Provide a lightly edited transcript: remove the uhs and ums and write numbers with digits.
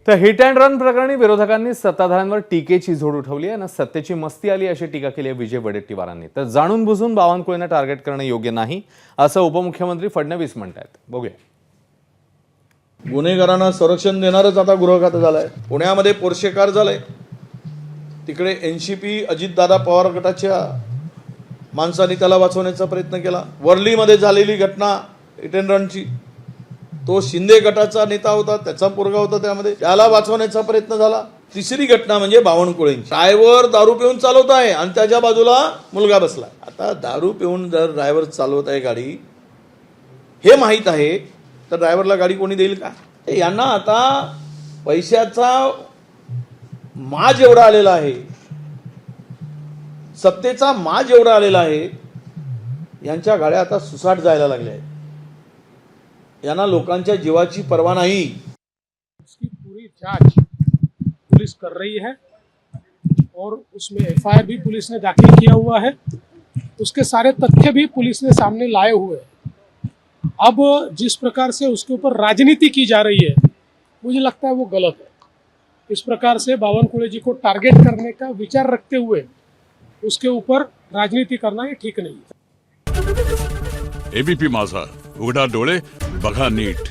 तर hit and run प्रकरणी विरोधकांनी सत्ताधाऱ्यांवर टीकेची झोड उठवली आहे ना, सत्तेची मस्ती आली अशी टीका केली आहे विजय वडेट्टीवारांनी। तर जाणून बुजून बावनकुळेंना टार्गेट करणं योग्य नाही असं उपमुख्यमंत्री फडणवीस म्हणतात। बघूया। गुन्हेगारांना संरक्षण देणारच आता गृह खातं झालंय। पुण्यामध्ये पोर्शे कार झालंय, तिकडे एनसीपी अजितदादा पवार गटाच्या माणसांनी त्याला वाचवण्याचा प्रयत्न केला। वर्लीमध्ये झालेली घटना हिट अँड रनची, तो शिंदे गटाचा नेता होता, त्याचा पोरगा होता, त्यामध्ये त्याला वाचवण्याचा प्रयत्न झाला। तिसरी घटना म्हणजे बावनकुळेंची, ड्रायव्हर दारू पिऊन चालवत आहे आणि त्याच्या बाजूला मुलगा बसला। आता दारू पिऊन जर ड्रायव्हर चालवत आहे गाडी, हे माहीत आहे, तर ड्रायव्हरला गाडी कोणी देईल का? यांना आता पैशाचा माज एवढा आलेला आहे, सत्तेचा माज एवढा आलेला आहे, यांच्या गाड्या आता सुसाट जायला लागल्या आहेत। यांना लोकांच्या जीवाची पर्वा नहीं। उसकी पूरी जांच पुलिस कर रही है और उसमें एफआईआर भी पुलिस ने दाखिल किया हुआ है। उसके सारे तथ्य भी पुलिस ने सामने लाए हुए हैं। अब जिस प्रकार से उसके ऊपर राजनीति की जा रही है, मुझे लगता है वो गलत है। इस प्रकार से बावनकुळे जी को टारगेट करने का विचार रखते हुए उसके ऊपर राजनीति करना ये ठीक नहीं है। एबीपी माझा, उघडा डोळे बघा नीट।